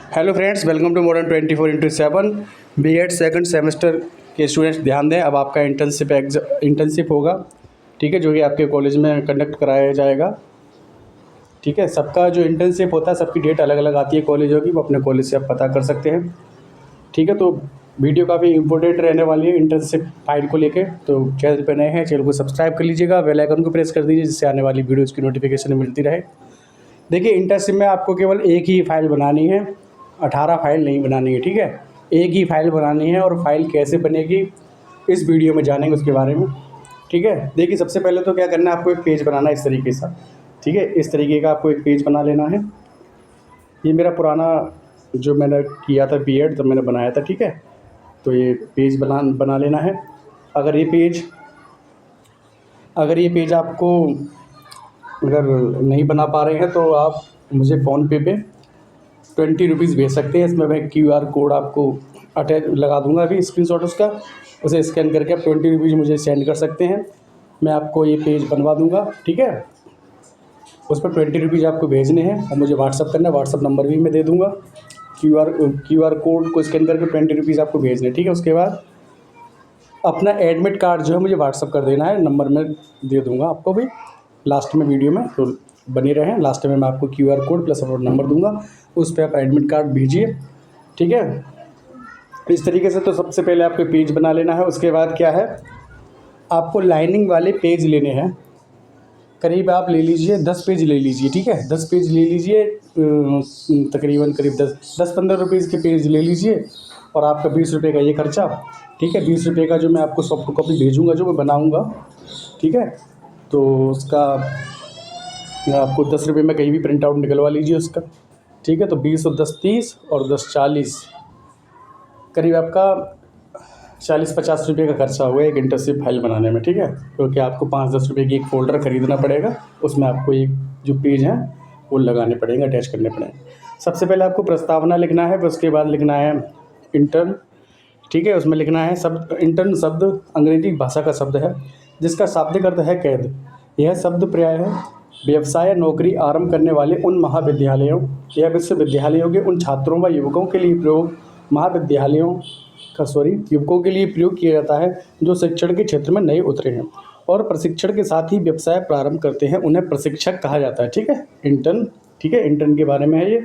Hello friends, welcome to modern 24/7 BEd second semester के students ध्यान दें। अब आपका इंटर्नशिप होगा, ठीक है, जो कि आपके कॉलेज में कंडक्ट कराया जाएगा। ठीक है, सबका जो इंटर्नशिप होता है सबकी डेट अलग अलग आती है कॉलेजों की, वो अपने कॉलेज से आप पता कर सकते हैं। ठीक है, तो वीडियो काफ़ी इंपॉर्टेंट रहने वाली है इंटर्नशिप फाइल को लेके। तो चैनल पर नए हैं, चैनल को सब्सक्राइब कर लीजिएगा, बेल आइकन को प्रेस कर दीजिए, जिससे आने वाली वीडियोज़ की नोटिफिकेशन मिलती रहे। देखिए, इंटर्नशिप में आपको केवल एक ही फ़ाइल बनानी है, 18 फाइल नहीं बनानी है। ठीक है, एक ही फ़ाइल बनानी है, और फाइल कैसे बनेगी इस वीडियो में जानेंगे उसके बारे में। ठीक है, देखिए, सबसे पहले तो क्या करना है, आपको एक पेज बनाना है इस तरीके से। ठीक है, इस तरीके का आपको एक पेज बना लेना है। ये मेरा पुराना जो मैंने किया था बीएड, तब मैंने बनाया था। ठीक है, तो ये पेज बना लेना है। अगर ये पेज आपको अगर नहीं बना पा रहे हैं तो आप मुझे फ़ोनपे पे 20 रुपीज़ भेज सकते हैं। इसमें मैं QR कोड आपको अटैच लगा दूंगा, अभी स्क्रीनशॉट उसका, उसे स्कैन करके आप 20 रुपीज़ मुझे सेंड कर सकते हैं। मैं आपको ये पेज बनवा दूंगा। ठीक है, उस पर 20 रुपीज़ आपको भेजने हैं और मुझे व्हाट्सअप करना है। व्हाट्सअप नंबर भी मैं दे दूँगा। क्यू आर कोड को स्कैन करके 20 रुपीज़ आपको भेजने। ठीक है, उसके बाद अपना एडमिट कार्ड जो है मुझे व्हाट्सअप कर देना है, नंबर मैं दे दूँगा आपको भी लास्ट में वीडियो में, तो बने रहें। लास्ट में मैं आपको QR कोड प्लस अपना नंबर दूंगा, उस पर आप एडमिट कार्ड भेजिए। ठीक है, इस तरीके से तो सबसे पहले आपको पेज बना लेना है। उसके बाद क्या है, आपको लाइनिंग वाले पेज लेने हैं। करीब आप ले लीजिए 10 पेज ले लीजिए। ठीक है, 10 पेज ले लीजिए, तकरीबन करीब 10-15 रुपीज़ के पेज ले लीजिए, और आपका 20 रुपये का ये खर्चा। ठीक है, 20 रुपये का जो मैं आपको सॉफ्ट कॉपी भेजूँगा, जो मैं बनाऊँगा। ठीक है, तो उसका आपको 10 रुपये में कहीं भी प्रिंट आउट निकलवा लीजिए उसका। ठीक है, तो 20 और 10 30 और 10 40, करीब आपका 40-50 रुपये का खर्चा हुआ एक इंटर्नशिप फाइल बनाने में। ठीक है, क्योंकि आपको 5-10 रुपये की एक फ़ोल्डर ख़रीदना पड़ेगा, उसमें आपको एक जो पेज हैं वो लगाने पड़ेंगे, अटैच करने पड़ेंगे। सबसे पहले आपको प्रस्तावना लिखना है, फिर उसके बाद लिखना है इंटर्न। ठीक है, उसमें लिखना है इंटर्न शब्द अंग्रेजी भाषा का शब्द है, जिसका शाब्दिक अर्थ है कैद। यह शब्द प्रायः व्यवसाय या नौकरी आरंभ करने वाले उन महाविद्यालयों या विश्वविद्यालयों के उन छात्रों व युवकों के लिए युवकों के लिए प्रयोग किया जाता है जो शिक्षण के क्षेत्र में नए उतरे हैं और प्रशिक्षण के साथ ही व्यवसाय प्रारंभ करते हैं। उन्हें प्रशिक्षक कहा जाता है। ठीक है, इंटर्न। ठीक है, इंटर्न के बारे में है ये।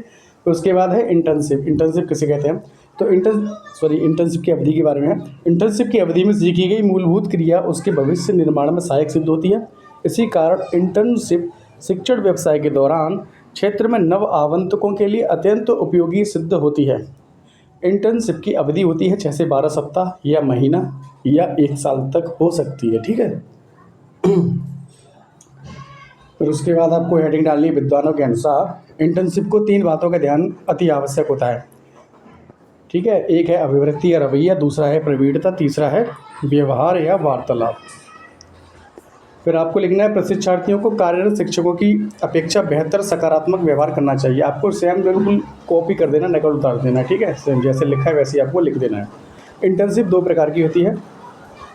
तो उसके बाद है इंटर्नशिप। इंटर्नशिप किसे कहते हैं, तो इंटर्नशिप की अवधि के बारे में है। इंटर्नशिप की अवधि में सीखी गई मूलभूत क्रिया उसके भविष्य निर्माण में सहायक सिद्ध होती है। इसी कारण इंटर्नशिप शिक्षण व्यवसाय के दौरान क्षेत्र में नव आगंतुकों के लिए अत्यंत उपयोगी सिद्ध होती है। इंटर्नशिप की अवधि होती है 6 से 12 सप्ताह या महीना या 1 साल तक हो सकती है। ठीक है, फिर उसके बाद आपको हेडिंग डालनी है विद्वानों के अनुसार। इंटर्नशिप को 3 बातों का ध्यान अति आवश्यक होता है। ठीक है, एक है अभिवृत्ति या रवैया, दूसरा है प्रवीणता, तीसरा है व्यवहार या वार्तालाप। फिर आपको लिखना है प्रशिक्षार्थियों को कार्यरत शिक्षकों की अपेक्षा बेहतर सकारात्मक व्यवहार करना चाहिए। आपको सेम बिल्कुल कॉपी कर देना, नकल उतार देना। ठीक है, सेम जैसे लिखा है वैसे ही आपको लिख देना है। इंटर्नशिप 2 प्रकार की होती है।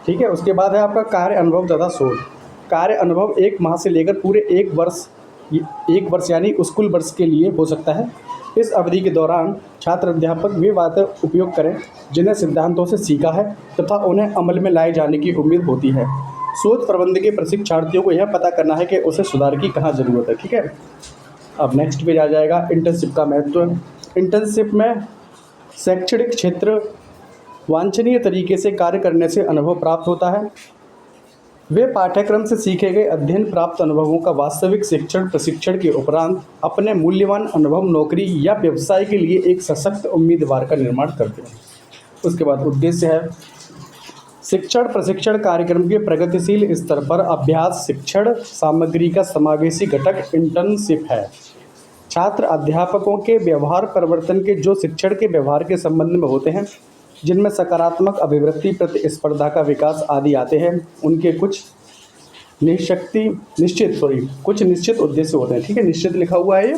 ठीक है, उसके बाद है आपका कार्य अनुभव तथा शोध। कार्य अनुभव 1 माह से लेकर पूरे 1 वर्ष यानी स्कूल वर्ष के लिए हो सकता है। इस अवधि के दौरान छात्र अध्यापक वे बातें उपयोग करें जिन्हें सिद्धांतों से सीखा है तथा उन्हें अमल में लाए जाने की उम्मीद होती है। शोध प्रबंध के प्रशिक्षार्थियों को यह पता करना है कि उसे सुधार की कहाँ ज़रूरत है। ठीक है, अब नेक्स्ट पेज आ जाएगा इंटर्नशिप का महत्व। इंटर्नशिप में शैक्षणिक क्षेत्र वांछनीय तरीके से कार्य करने से अनुभव प्राप्त होता है। वे पाठ्यक्रम से सीखे गए अध्ययन प्राप्त अनुभवों का वास्तविक शिक्षण प्रशिक्षण के उपरांत अपने मूल्यवान अनुभव नौकरी या व्यवसाय के लिए एक सशक्त उम्मीदवार का निर्माण करते हैं। उसके बाद उद्देश्य है शिक्षण प्रशिक्षण कार्यक्रम के प्रगतिशील स्तर पर अभ्यास शिक्षण सामग्री का समावेशी घटक इंटर्नशिप है। छात्र अध्यापकों के व्यवहार परिवर्तन के जो शिक्षण के व्यवहार के संबंध में होते हैं, जिनमें सकारात्मक अभिवृत्ति प्रतिस्पर्धा का विकास आदि आते हैं, उनके कुछ निश्चित उद्देश्य होते हैं। ठीक है, निश्चित लिखा हुआ है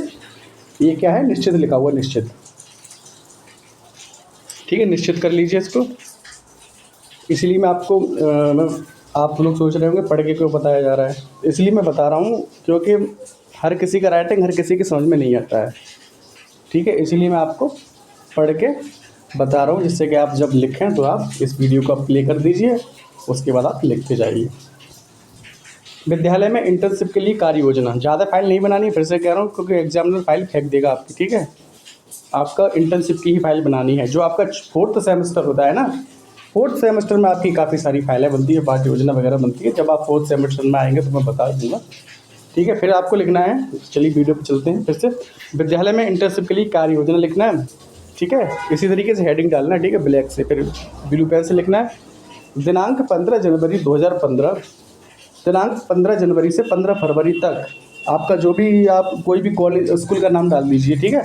ये क्या है, निश्चित लिखा हुआ, निश्चित। ठीक है, निश्चित कर लीजिए इसको। इसलिए मैं आपको आप लोग सोच रहे होंगे पढ़ के क्यों बताया जा रहा है, इसलिए मैं बता रहा हूँ क्योंकि हर किसी का राइटिंग हर किसी के समझ में नहीं आता है। ठीक है, इसीलिए मैं आपको पढ़ के बता रहा हूँ, जिससे कि आप जब लिखें तो आप इस वीडियो को प्ले कर दीजिए, उसके बाद आप लिखते जाइए। विद्यालय में इंटर्नशिप के लिए कार्य योजना, ज़्यादा फाइल नहीं बनानी, फिर से कह रहा हूँ, क्योंकि एग्जामिनर फाइल फेंक देगा आपकी, ठीक है। आपका इंटर्नशिप की ही फाइल बनानी है। जो आपका 4th सेमेस्टर होता है ना, 4th सेमेस्टर में आपकी काफ़ी सारी फाइलें बनती है, पाठ्य योजना वगैरह बनती है। जब आप 4th सेमेस्टर में आएंगे तो मैं बता दूँगा, ठीक है। फिर आपको लिखना है, चलिए वीडियो पे चलते हैं फिर से। विद्यालय में इंटर्नशिप के लिए कार्य योजना लिखना है, ठीक है। इसी तरीके से हेडिंग डालना है, ठीक है, ब्लैक से, फिर ब्लू पेन से लिखना है। दिनांक 15 जनवरी 2015, दिनांक 15 जनवरी से 15 फरवरी तक आपका जो भी, आप कोई भी कॉलेज स्कूल का नाम डाल दीजिए, ठीक है।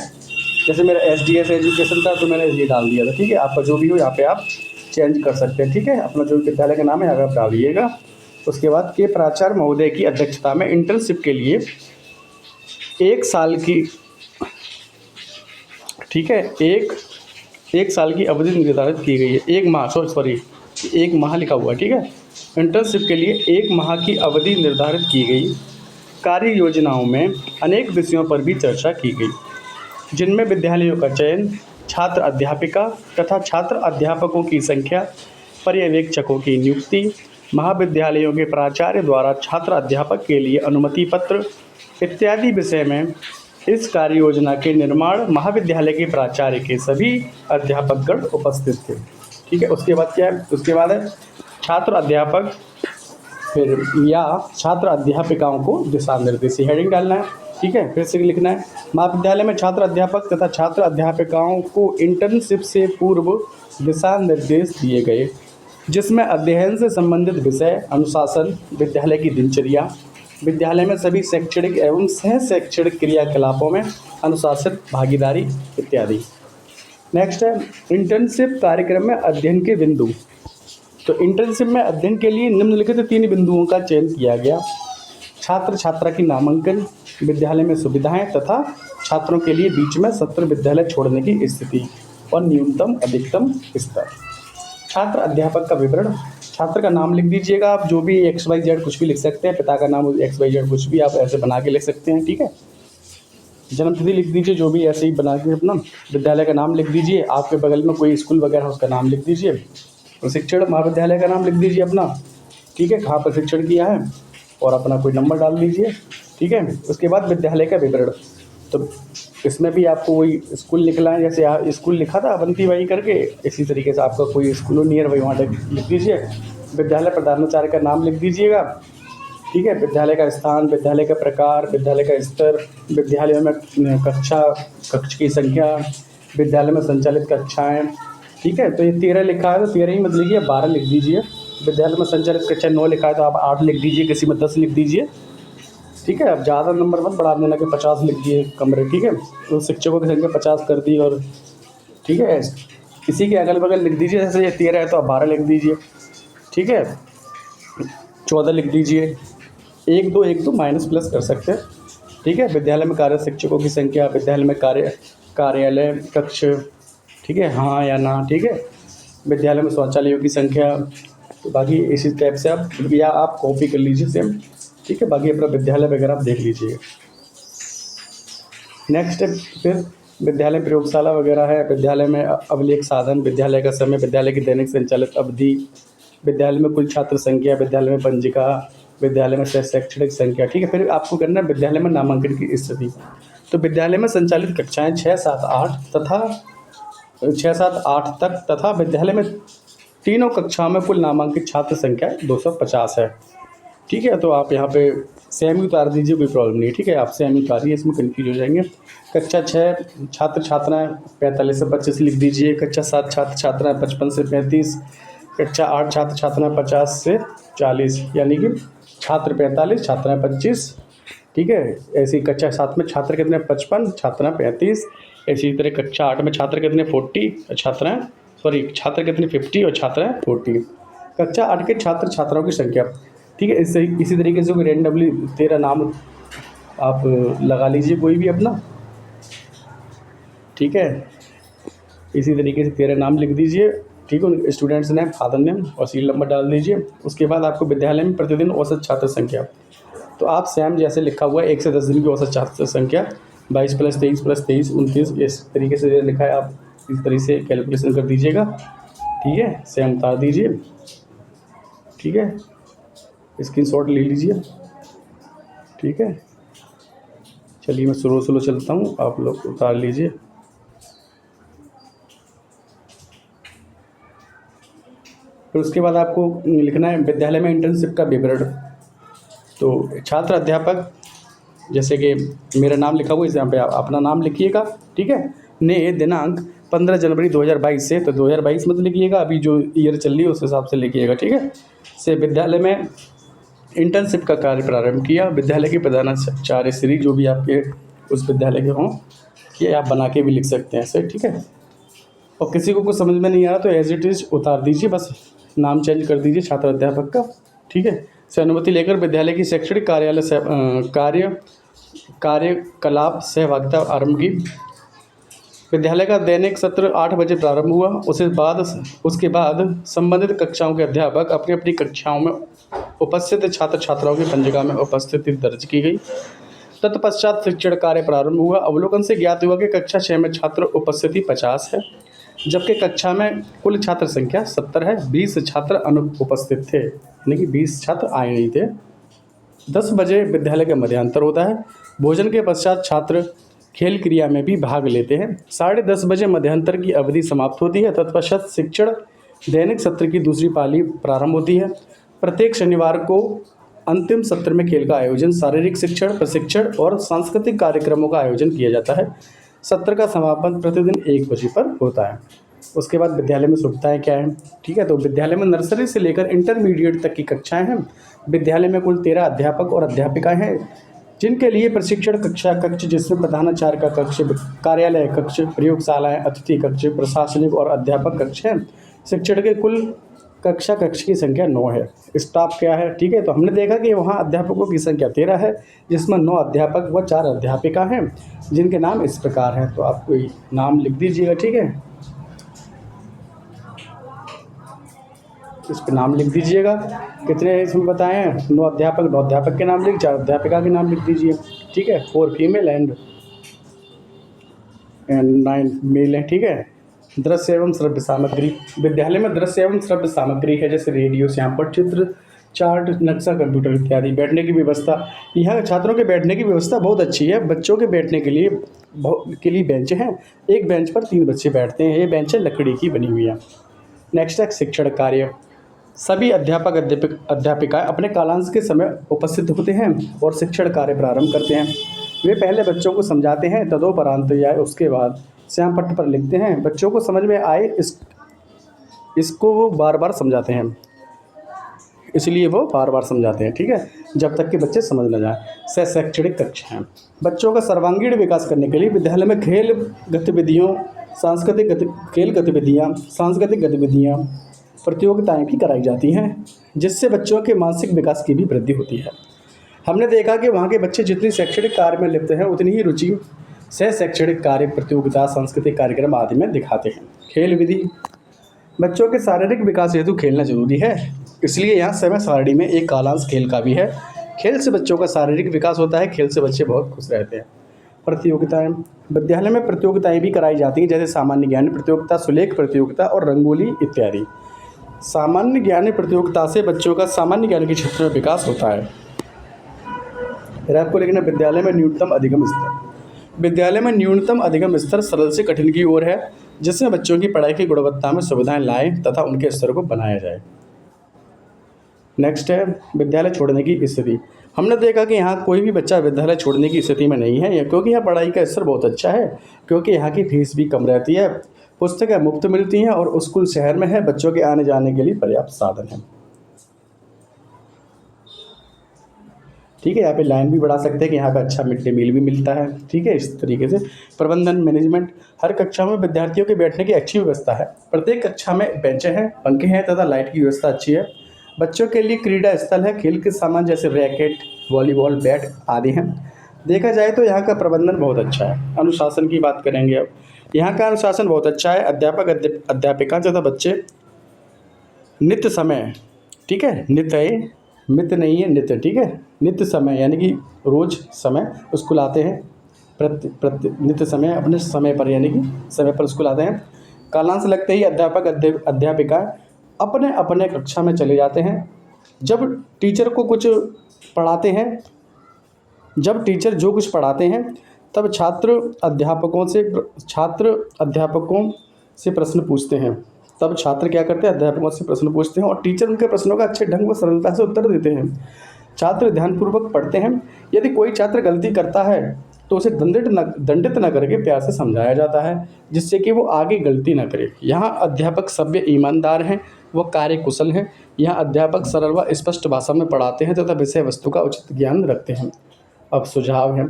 जैसे मेरा SDS एजुकेशन था तो मैंने ये डाल दिया था, ठीक है। आपका जो भी हो यहाँ पे आप चेंज कर सकते हैं, ठीक है। अपना जो विद्यालय का नाम है यहाँ आप डाल दीजिएगा। उसके बाद के प्राचार्य महोदय की अध्यक्षता में इंटर्नशिप के लिए 1 साल की, ठीक है, एक साल की अवधि निर्धारित की गई है। 1 माह, सॉरी 1 माह लिखा हुआ है, ठीक है। इंटर्नशिप के लिए 1 माह की अवधि निर्धारित की गई। कार्य योजनाओं में अनेक विषयों पर भी चर्चा की गई, जिनमें विद्यालयों का चयन, छात्र अध्यापिका तथा छात्र अध्यापकों की संख्या, पर्यवेक्षकों की नियुक्ति, महाविद्यालयों के प्राचार्य द्वारा छात्र अध्यापक के लिए अनुमति पत्र इत्यादि विषय में इस कार्य योजना के निर्माण महाविद्यालय के प्राचार्य के सभी अध्यापकगण उपस्थित थे, ठीक है। उसके बाद क्या है, उसके बाद है छात्र अध्यापक फिर या छात्र अध्यापिकाओं को दिशा निर्देश, हेडिंग डालना है, ठीक है। फिर से लिखना है, महाविद्यालय में छात्र अध्यापक तथा छात्र अध्यापिकाओं को इंटर्नशिप से पूर्व दिशा निर्देश दिए गए, जिसमें अध्ययन से संबंधित विषय, अनुशासन, विद्यालय की दिनचर्या, विद्यालय में सभी शैक्षणिक एवं सह शैक्षणिक क्रियाकलापों में अनुशासित भागीदारी इत्यादि। नेक्स्ट है इंटर्नशिप कार्यक्रम में अध्ययन के बिंदु। तो इंटर्नशिप में अध्ययन के लिए निम्नलिखित 3 बिंदुओं का चयन किया गया। छात्र छात्रा की नामांकन, विद्यालय में सुविधाएं तथा छात्रों के लिए बीच में सत्र विद्यालय छोड़ने की स्थिति और न्यूनतम अधिकतम स्तर। छात्र अध्यापक का विवरण, छात्र का नाम लिख दीजिएगा आप, जो भी XYZ कुछ भी लिख सकते हैं, पिता का नाम XYZ कुछ भी आप ऐसे बना के लिख सकते हैं, ठीक है। जन्मतिथि लिख दीजिए, जो भी ऐसे ही बना के अपना। विद्यालय का नाम लिख दीजिए, आपके बगल में कोई स्कूल वगैरह उसका नाम लिख दीजिए। प्रशिक्षण महाविद्यालय का नाम लिख दीजिए अपना, ठीक है, कहाँ प्रशिक्षण किया है, और अपना कोई नंबर डाल दीजिए, ठीक है। उसके बाद विद्यालय का विवरण, तो इसमें भी आपको वही स्कूल लिखना है, जैसे स्कूल लिखा था अवंती बाई करके, इसी तरीके से आपका कोई स्कूल हो नियर वही वहाँ लिख दीजिए। विद्यालय प्रधानाचार्य का नाम लिख दीजिएगा, ठीक है। विद्यालय का स्थान, विद्यालय का प्रकार, विद्यालय का स्तर, विद्यालय में कक्ष की संख्या, विद्यालय में संचालित कक्षाएँ, ठीक है। तो ये 13 लिखा है तो 13 ही मत लिखिए, 12 लिख दीजिए। विद्यालय में संचालित कक्षा 9 लिखा है तो आप 8 लिख दीजिए, किसी में 10 लिख दीजिए, ठीक है। अब ज़्यादा नंबर मत बढ़ा देना कि 50 लिख दिए कमरे, ठीक है। तो शिक्षकों की संख्या 50 कर दी, और ठीक है, किसी के अगल बगल लिख दीजिए, जैसे ये 13 है तो आप 12 लिख दीजिए, ठीक है। 14 लिख दीजिए, 1 2 माइनस प्लस कर सकते हैं, ठीक है। विद्यालय में कार्य शिक्षकों की संख्या, विद्यालय में कार्यालय कक्ष, ठीक है, हाँ या ना, ठीक है। विद्यालय में शौचालयों की संख्या, तो बाकी इसी टाइप से आप, या आप कॉपी कर लीजिए सेम, ठीक है। बाकी अपना विद्यालय वगैरह आप देख लीजिए। नेक्स्ट है फिर विद्यालय प्रयोगशाला वगैरह है, विद्यालय में अभिलेख साधन, विद्यालय का समय, विद्यालय की दैनिक संचालित अवधि, विद्यालय में कुल छात्र संख्या, विद्यालय में पंजिका, विद्यालय में शैक्षणिक संख्या, ठीक है। फिर आपको करना है विद्यालय में नामांकन की स्थिति। तो विद्यालय में संचालित कक्षाएँ 6 7 8 तक तथा विद्यालय में तीनों कक्षाओं में कुल नामांकित छात्र संख्या 250 है, ठीक है। तो आप यहाँ पे सेम ही उतार दीजिए, कोई प्रॉब्लम नहीं है, ठीक है। आप सेम ही उतारिए, इसमें कन्फ्यूज हो जाएंगे। कक्षा 6 छात्र छात्राएँ 45 से 25 लिख दीजिए। कक्षा 7 छात्र छात्राएँ 55 से 35। कक्षा 8 छात्र छात्राएँ 50 से 40, यानी कि छात्र 45 छात्राएँ 25, ठीक है। ऐसी कक्षा 7 में छात्र कितने 55, छात्राएँ 35। इसी तरह कक्षा 8 में छात्र कितने 40, छात्र कितने 50 और छात्राएँ 40। कक्षा 8 के छात्र छात्राओं की संख्या, ठीक है। इसी तरीके से कोई रेंडमली 13 नाम आप लगा लीजिए कोई भी अपना, ठीक है। इसी तरीके से 13 नाम लिख दीजिए, ठीक है। स्टूडेंट्स नेम, फादर नेम और सीरियल नंबर डाल दीजिए। उसके बाद आपको विद्यालय में प्रतिदिन औसत छात्र संख्या, तो आप सेम जैसे लिखा हुआ है 1 से 10 दिन की औसत छात्र संख्या 22 + 23 + 23 29, इस तरीके से लिखा है आप इस तरह से कैलकुलेशन कर दीजिएगा, ठीक है। सेम उतार दीजिए, ठीक है, स्क्रीनशॉट ले लीजिए, ठीक है। चलिए मैं स्लो स्लो चलता हूँ, आप लोग उतार लीजिए। फिर उसके बाद आपको लिखना है विद्यालय में इंटर्नशिप का विवरण। तो छात्र अध्यापक, जैसे कि मेरा नाम लिखा हुआ है, इस यहाँ पे आप अपना नाम लिखिएगा, ठीक है। ने दिनांक 15 जनवरी 2022 से, तो 2022 मत लिखिएगा, अभी जो ईयर चल रही है उस हिसाब से लिखिएगा, ठीक है। से विद्यालय में इंटर्नशिप का कार्य प्रारंभ किया। विद्यालय के प्रधानाचार्य श्री, जो भी आपके उस विद्यालय के हों, ये आप बना के भी लिख सकते हैं ऐसे, ठीक है। और किसी को कुछ समझ में नहीं आ रहा तो एज इट इज़ उतार दीजिए, बस नाम चेंज कर दीजिए छात्र अध्यापक का, ठीक है। से अनुमति लेकर विद्यालय की शैक्षणिक कार्यालय से कार्यकलाप सहभागिता आरंभ की। विद्यालय का दैनिक सत्र 8 बजे प्रारंभ हुआ। उसके बाद संबंधित कक्षाओं के अध्यापक अपनी अपनी कक्षाओं में उपस्थित छात्र छात्राओं की पंजिका में उपस्थिति दर्ज की गई। तत्पश्चात शिक्षण कार्य प्रारंभ हुआ। अवलोकन से ज्ञात हुआ कि कक्षा 6 में छात्र उपस्थिति 50 है, जबकि कक्षा में कुल छात्र संख्या 70 है। 20 छात्र अनुपस्थित थे, यानी कि 20 छात्र आए नहीं थे। 10 बजे विद्यालय का मध्यांतर होता है। भोजन के पश्चात छात्र खेल क्रिया में भी भाग लेते हैं। 10:30 बजे मध्यांतर की अवधि समाप्त होती है। तत्पश्चात शिक्षण दैनिक सत्र की दूसरी पाली प्रारंभ होती है। प्रत्येक शनिवार को अंतिम सत्र में खेल का आयोजन, शारीरिक शिक्षण, प्रशिक्षण और सांस्कृतिक कार्यक्रमों का आयोजन किया जाता है। सत्र का समापन प्रतिदिन 1 बजे पर होता है। उसके बाद विद्यालय में सुविधाएं क्या हैं, ठीक है। तो विद्यालय में नर्सरी से लेकर इंटरमीडिएट तक की कक्षाएं हैं। विद्यालय में कुल 13 अध्यापक और अध्यापिकाएं हैं, जिनके लिए प्रशिक्षण कक्ष, जिसमें प्रधानाचार्य का कक्ष, कार्यालय कक्ष, प्रयोगशालाएं, अतिथि कक्ष, प्रशासनिक और अध्यापक कक्ष हैं। शिक्षण के कुल कक्ष की संख्या 9 है। स्टाफ क्या है, ठीक है। तो हमने देखा कि वहाँ अध्यापकों की संख्या 13 है, जिसमें 9 अध्यापक व 4 अध्यापिका हैं, जिनके नाम इस प्रकार हैं। तो आप कोई नाम लिख दीजिएगा, ठीक है। इस पर नाम लिख दीजिएगा। कितने इसमें बताए हैं, 9 अध्यापक, 9 अध्यापक के नाम लिख, 4 अध्यापिका के नाम लिख दीजिए, ठीक है। 4 फीमेल एंड 9 मेल है, ठीक है। दृश्य एवं श्रव्य सामग्री, विद्यालय में दृश्य एवं श्रव्य सामग्री है, जैसे रेडियो, श्यामपट्ट चित्र, चार्ट, नक्शा, कंप्यूटर इत्यादि। बैठने की व्यवस्था, यहाँ छात्रों के बैठने की व्यवस्था बहुत अच्छी है। बच्चों के बैठने के लिए बेंच हैं। एक बेंच पर 3 बच्चे बैठते हैं। ये बेंच लकड़ी की बनी हुई है। नेक्स्ट है शिक्षण कार्य। सभी अध्यापक अध्यापिकाएं अपने कालांश के समय उपस्थित होते हैं और शिक्षण कार्य प्रारंभ करते हैं। वे पहले बच्चों को समझाते हैं, तदोपरांत या उसके बाद श्यामपट्ट पर लिखते हैं। बच्चों को समझ में आए इसको वो बार बार समझाते हैं, इसलिए वो बार बार समझाते हैं, ठीक है, जब तक कि बच्चे समझ न जाए। शैक्षणिक कक्षा हैं। बच्चों का सर्वांगीण विकास करने के लिए विद्यालय में सांस्कृतिक गतिविधियाँ, प्रतियोगिताएं भी कराई जाती हैं, जिससे बच्चों के मानसिक विकास की भी वृद्धि होती है। हमने देखा कि वहाँ के बच्चे जितनी शैक्षणिक कार्य में लिप्त हैं, उतनी ही रुचि शैक्षणिक कार्य, प्रतियोगिता, सांस्कृतिक कार्यक्रम आदि में दिखाते हैं। खेल विधि, बच्चों के शारीरिक विकास हेतु खेलना जरूरी है, इसलिए यहाँ समय सारणी में एक कालांश खेल का भी है। खेल से बच्चों का शारीरिक विकास होता है। खेल से बच्चे बहुत खुश रहते हैं। प्रतियोगिताएं, विद्यालय में प्रतियोगिताएं भी कराई जाती हैं, जैसे सामान्य ज्ञान प्रतियोगिता, सुलेख प्रतियोगिता और रंगोली इत्यादि। सामान्य ज्ञान प्रतियोगिता से बच्चों का सामान्य ज्ञान के क्षेत्र में विकास होता है। फिर आपको लिखना विद्यालय में न्यूनतम अधिगम स्तर। विद्यालय में न्यूनतम अधिगम स्तर सरल से कठिन की ओर है, जिसमें बच्चों की पढ़ाई की गुणवत्ता में सुविधाएं लाएं तथा उनके स्तर को बनाया जाए। नेक्स्ट है विद्यालय छोड़ने की स्थिति। हमने देखा कि यहाँ कोई भी बच्चा विद्यालय छोड़ने की स्थिति में नहीं है, क्योंकि यहाँ पढ़ाई का स्तर बहुत अच्छा है, क्योंकि यहाँ की फीस भी कम रहती है, पुस्तकें मुफ्त मिलती हैं और स्कूल शहर में है। बच्चों के आने जाने के लिए पर्याप्त साधन है, ठीक है। यहाँ पे लाइन भी बढ़ा सकते हैं कि यहाँ पे अच्छा मिड डे मील भी मिलता है, ठीक है। इस तरीके से प्रबंधन मैनेजमेंट, हर कक्षा में विद्यार्थियों के बैठने की अच्छी व्यवस्था है। प्रत्येक कक्षा में बेंचें हैं, पंखे हैं तथा लाइट की व्यवस्था अच्छी है। बच्चों के लिए क्रीड़ा स्थल है, खेल के सामान जैसे रैकेट, वॉलीबॉल, बैट आदि हैं। देखा जाए तो यहाँ का प्रबंधन बहुत अच्छा है। अनुशासन की बात करेंगे अब। यहाँ का अनुशासन बहुत अच्छा है। अध्यापक अध्यापिका तथा बच्चे नित्य समय, ठीक है, नित्य नहीं है, नित्य, ठीक है, नित्य समय यानी कि रोज़ समय स्कूल आते हैं। नित्य समय अपने समय पर, यानी कि समय पर स्कूल आते हैं। कालांश लगते ही अध्यापक अध्यापिकाएँ अपने अपने कक्षा में चले जाते हैं। जब टीचर को कुछ पढ़ाते हैं जब टीचर जो कुछ पढ़ाते हैं तब छात्र अध्यापकों से प्रश्न पूछते हैं। तब छात्र क्या करते हैं, अध्यापकों से प्रश्न पूछते हैं और टीचर उनके प्रश्नों का अच्छे ढंग व सरलता से उत्तर देते हैं। छात्र ध्यानपूर्वक पढ़ते हैं। यदि कोई छात्र गलती करता है तो उसे दंडित न करके प्यार से समझाया जाता है, जिससे कि वो आगे गलती न करे। यहाँ अध्यापक सभ्य, ईमानदार हैं, व कार्यकुशल हैं। यहाँ अध्यापक सरल व स्पष्ट भाषा में पढ़ाते हैं तथा विषय वस्तु का उचित ज्ञान रखते हैं। अब सुझाव हैं,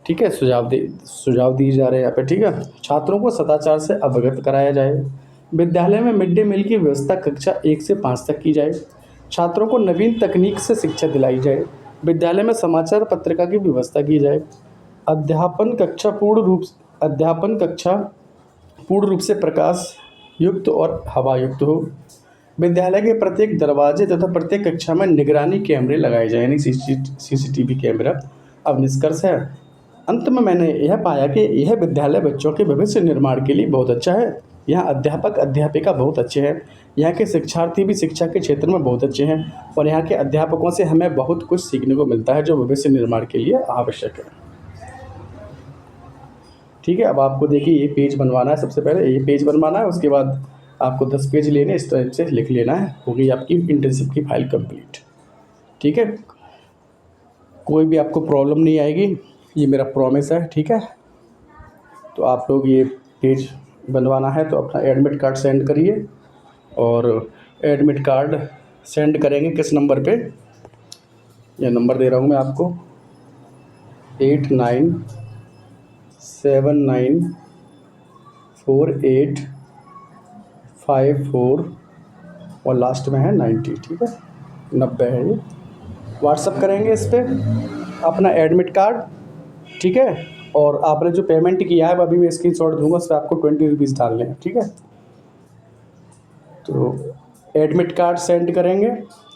ठीक है, सुझाव दिए जा रहे हैं यहाँ पे, ठीक है। छात्रों को सदाचार से अवगत कराया जाए। विद्यालय में मिड डे मील की व्यवस्था कक्षा 1 से 5 तक की जाए। छात्रों को नवीन तकनीक से शिक्षा दिलाई जाए। विद्यालय में समाचार पत्रिका की व्यवस्था की जाए। अध्यापन कक्षा पूर्ण रूप से प्रकाश युक्त और हवा युक्त हो। विद्यालय के प्रत्येक दरवाजे तथा प्रत्येक कक्षा में निगरानी कैमरे लगाए जाए, यानी CCTV कैमरा। अब निष्कर्ष है, अंत में मैंने यह पाया कि यह विद्यालय बच्चों के भविष्य निर्माण के लिए बहुत अच्छा है। यहाँ अध्यापक अध्यापिका बहुत अच्छे हैं। यहाँ के शिक्षार्थी भी शिक्षा के क्षेत्र में बहुत अच्छे हैं और यहाँ के अध्यापकों से हमें बहुत कुछ सीखने को मिलता है जो भविष्य निर्माण के लिए आवश्यक है। ठीक है, अब आपको देखिए ये पेज बनवाना है। सबसे पहले ये पेज बनवाना है, उसके बाद आपको 10 पेज लेने, इस टाइप से लिख लेना है। हो गई आपकी इंटर्नशिप की फाइल कंप्लीट। ठीक है, कोई भी आपको प्रॉब्लम नहीं आएगी, ये मेरा प्रॉमिस है। ठीक है, तो आप लोग ये पेज बनवाना है तो अपना एडमिट कार्ड सेंड करिए। और एडमिट कार्ड सेंड करेंगे किस नंबर पे, ये नंबर दे रहा हूँ मैं आपको, 89794854 और लास्ट में है 90। ठीक है, 90 है ये। व्हाट्सअप करेंगे इस पर अपना एडमिट कार्ड। ठीक है, और आपने जो पेमेंट किया है अभी मैं स्क्रीनशॉट दूंगा, उस पर आपको 20 रुपीज़ डालने हैं। ठीक है, तो एडमिट कार्ड सेंड करेंगे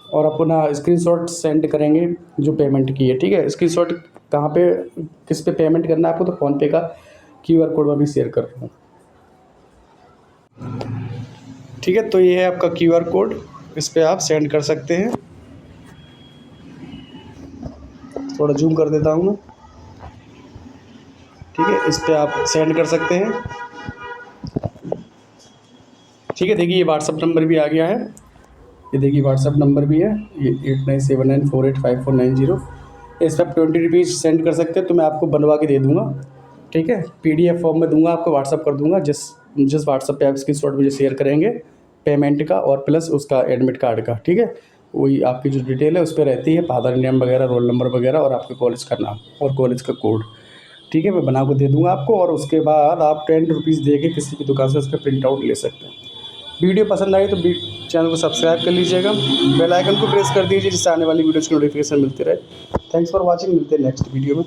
और अपना स्क्रीनशॉट सेंड करेंगे जो पेमेंट की है। ठीक है, स्क्रीनशॉट कहाँ पे, किस पे पेमेंट करना है आपको, तो फ़ोनपे का QR कोड मैं भी शेयर कर रहा हूँ। ठीक है, तो ये है आपका QR कोड, इस पर आप सेंड कर सकते हैं। थोड़ा जूम कर देता हूँ मैं। ठीक है, इस पर आप सेंड कर सकते हैं। ठीक है, देखिए ये व्हाट्सअप नंबर भी आ गया है। ये देखिए व्हाट्सअप नंबर भी है, ये 8979485490। इस पर आप 20 रुपीज़ सेंड कर सकते हैं, तो मैं आपको बनवा के दे दूँगा। ठीक है, PDF फॉर्म में दूंगा, आपको व्हाट्सअप कर दूँगा। जिस व्हाट्सअप पे आप स्क्रीनशॉट मुझे शेयर करेंगे पेमेंट का और प्लस उसका एडमिट कार्ड का। ठीक है, वही आपकी जो डिटेल है उस पर रहती है, फादर नेम वगैरह, रोल नंबर वगैरह और आपके कॉलेज का नाम और कॉलेज का कोड। ठीक है, मैं बना के दे दूँगा आपको, और उसके बाद आप 10 रुपीज़ दे के किसी भी दुकान से उसका प्रिंट आउट ले सकते हैं। वीडियो पसंद आई तो चैनल को सब्सक्राइब कर लीजिएगा, बेल आइकन को प्रेस कर दीजिए जिससे आने वाली वीडियोज़ की नोटिफिकेशन मिलती रहे। थैंक्स फॉर वॉचिंग, मिलते हैं नेक्स्ट वीडियो में।